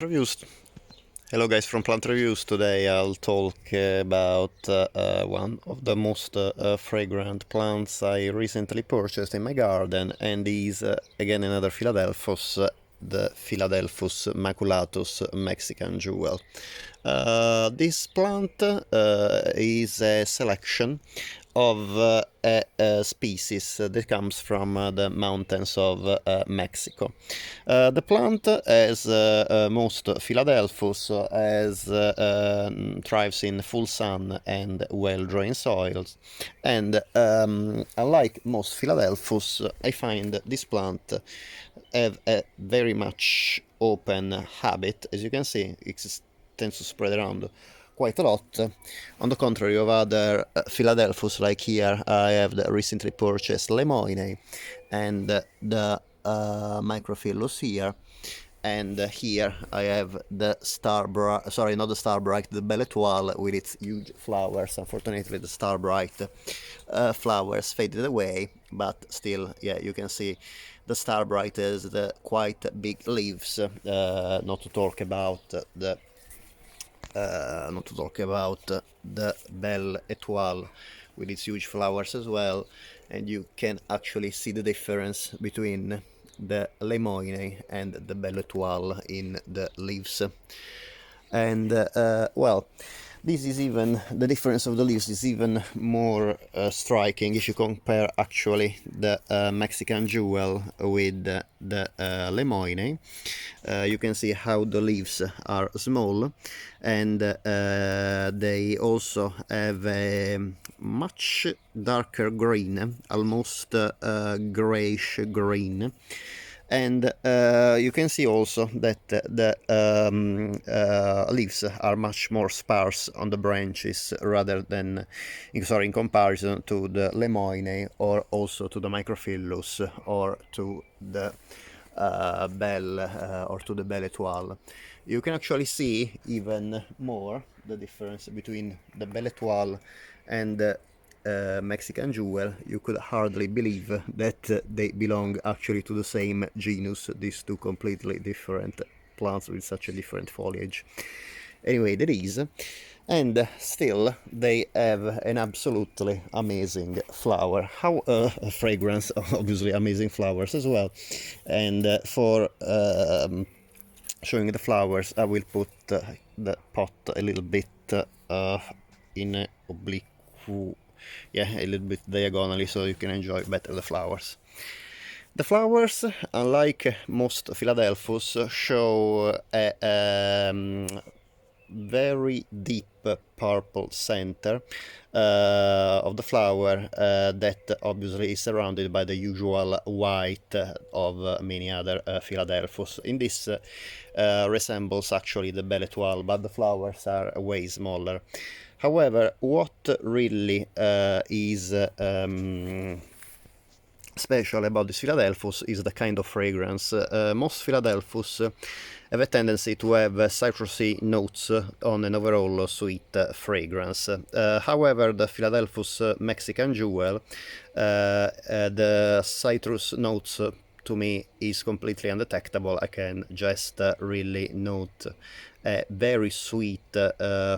Reviews. Hello guys from Plant Reviews. Today I'll talk about one of the most fragrant plants I recently purchased in my garden, and is again another Philadelphus, the Philadelphus maculatus Mexican jewel. This plant is a selection of a species that comes from the mountains of Mexico. The plant, as most Philadelphus, thrives in full sun and well-drained soils. And unlike most Philadelphus, I find this plant have a very much open habit. As you can see, it tends to spread around quite a lot, on the contrary of other Philadelphus. Like here I have the recently purchased Lemoine and the Microphilus here, and here I have the Starbright, sorry, not the Starbright, the Belle Étoile with its huge flowers. Unfortunately the Starbright flowers faded away, but still, yeah, you can see the Starbright has the quite big leaves, not to talk about the Belle Étoile with its huge flowers as well. And you can actually see the difference between the Lemoine and the Belle Étoile in the leaves. And well, this is even, the difference of the leaves is even more striking if you compare actually the Mexican jewel with the Lemoine. You can see how the leaves are small, and they also have a much darker green, almost grayish green. And you can see also that the leaves are much more sparse on the branches rather than, in comparison to the Lemoine, or also to the Microphilus, or to the Belle Étoile. You can actually see even more the difference between the Belle Étoile and the Mexican jewel. You could hardly believe that they belong actually to the same genus, these two completely different plants with such a different foliage. Anyway, that is, and still they have an absolutely amazing flower. How fragrance, obviously amazing flowers as well. And for showing the flowers, I will put the pot a little bit in a oblique, yeah, a little bit diagonally, so you can enjoy better the flowers. The flowers, unlike most Philadelphus, show a very deep purple center of the flower that obviously is surrounded by the usual white of many other Philadelphus. In this resembles actually the Belle Étoile, but the flowers are way smaller. However, what really is special about this Philadelphus is the kind of fragrance. Most Philadelphus have a tendency to have citrusy notes on an overall sweet fragrance. However, the Philadelphus Mexican jewel, the citrus notes to me is completely undetectable. I can just really note a very sweet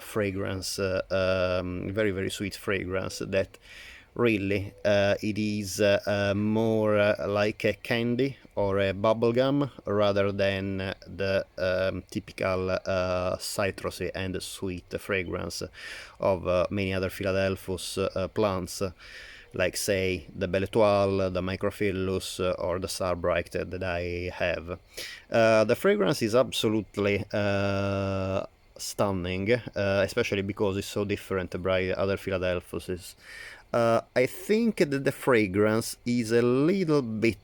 fragrance, very, very sweet fragrance that really it is more like a candy or a bubblegum rather than the typical citrusy and sweet fragrance of many other Philadelphus plants, like say the Belle Étoile, the Microphilus, or the Starbright that I have. The fragrance is absolutely stunning, especially because it's so different by other Philadelphuses. I think that the fragrance is a little bit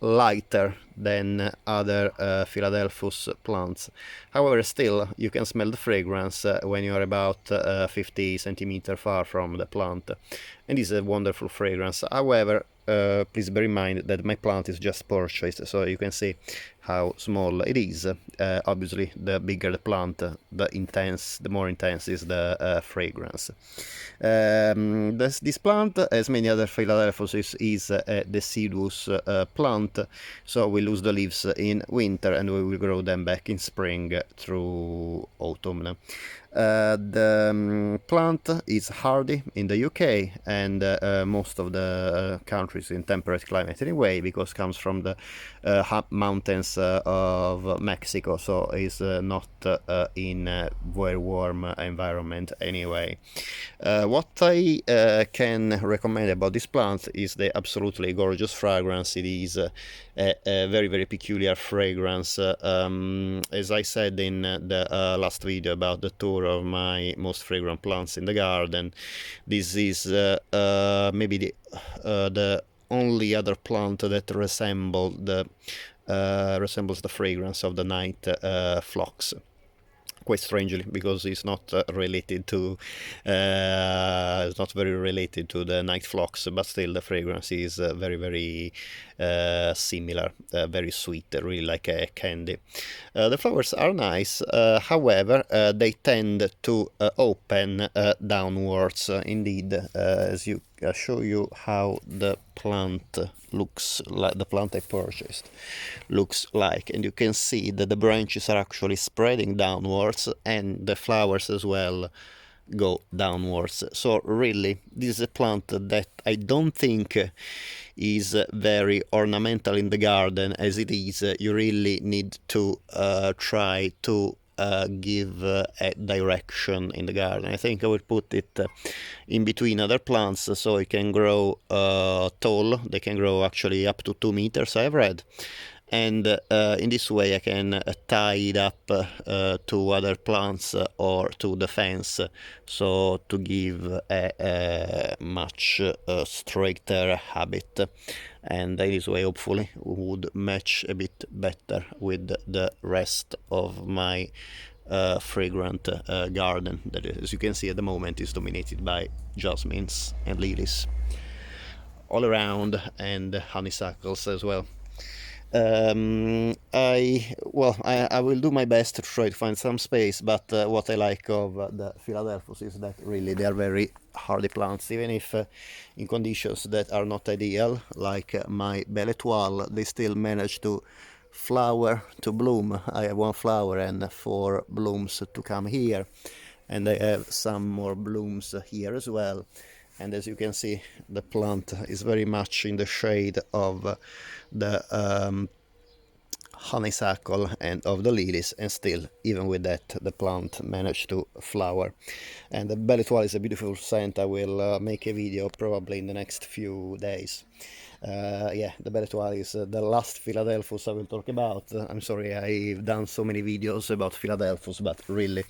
lighter than other Philadelphus plants. However, still you can smell the fragrance when you are about 50 centimeters far from the plant, and it's a wonderful fragrance. However, please bear in mind that my plant is just purchased, so you can see how small it is. Obviously, the bigger the plant, the more intense is the fragrance. This plant, as many other Philadelphus, is a deciduous plant, so we lose the leaves in winter and we will grow them back in spring through autumn. The plant is hardy in the UK and most of the countries in temperate climate anyway, because it comes from the mountains of Mexico, so it's not in a very warm environment anyway. What I can recommend about this plant is the absolutely gorgeous fragrance. It is a very, very peculiar fragrance. As I said in the last video about the tour of my most fragrant plants in the garden, this is maybe the only other plant that resembles the fragrance of the night phlox. Quite strangely, because it's not related to it's not very related to the night phlox, but still the fragrance is very, very similar, very sweet, really like a candy. The flowers are nice, however they tend to open downwards. Indeed, as you show you how the plant looks like, the plant I purchased looks like, and you can see that the branches are actually spreading downwards and the flowers as well go downwards. So really, this is a plant that I don't think is very ornamental in the garden. As it is, you really need to try to give a direction in the garden. I think I will put it in between other plants so it can grow tall. They can grow actually up to 2 meters, I've read. And in this way I can tie it up to other plants or to the fence, so to give a much straighter habit, and in this way hopefully would match a bit better with the rest of my fragrant garden that, as you can see at the moment, is dominated by jasmines and lilies all around, and honeysuckles as well. I will do my best to try to find some space, but what I like of the Philadelphus is that really they are very hardy plants, even if in conditions that are not ideal, like my Belle Étoile, they still manage to flower, to bloom. I have 1 flower and 4 blooms to come here, and I have some more blooms here as well. And as you can see, the plant is very much in the shade of the honeysuckle and of the lilies, and still, even with that, the plant managed to flower. And the Belle Étoile is a beautiful scent. I will make a video probably in the next few days. Yeah, the Belle Étoile is the last Philadelphus I will talk about. I'm sorry I've done so many videos about Philadelphus, but really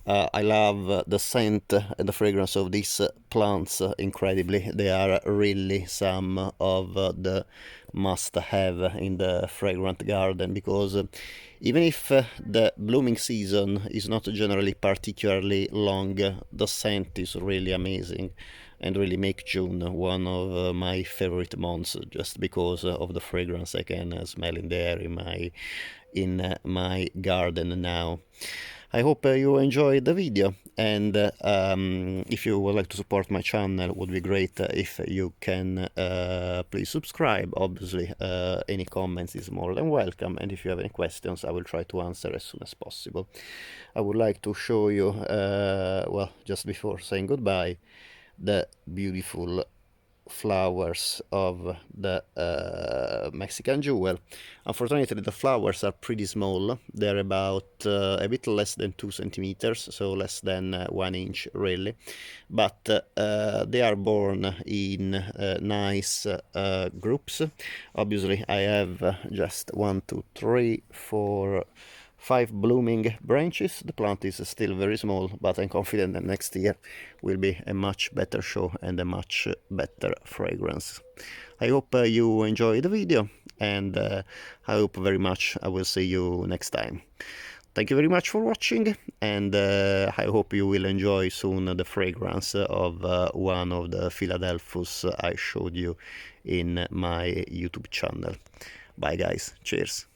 I love the scent and the fragrance of these plants incredibly. They are really some of the must-have in the fragrant garden, because even if the blooming season is not generally particularly long, the scent is really amazing, and really make June one of my favorite months, just because of the fragrance I can smell in the air in my garden now. I hope you enjoyed the video, and if you would like to support my channel, it would be great if you can please subscribe. Obviously, any comments is more than welcome, and if you have any questions, I will try to answer as soon as possible. I would like to show you, well, just before saying goodbye, the beautiful flowers of the Mexican jewel. Unfortunately, the flowers are pretty small. They're about a bit less than 2 centimeters, so less than 1 inch really, but they are born in nice groups. Obviously I have just 1, 2, 3, 4, 5 blooming branches. The plant is still very small, but I'm confident that next year will be a much better show and a much better fragrance. I hope you enjoyed the video, and I hope very much I will see you next time. Thank you very much for watching, and I hope you will enjoy soon the fragrance of one of the Philadelphus I showed you in my YouTube channel. Bye guys, cheers!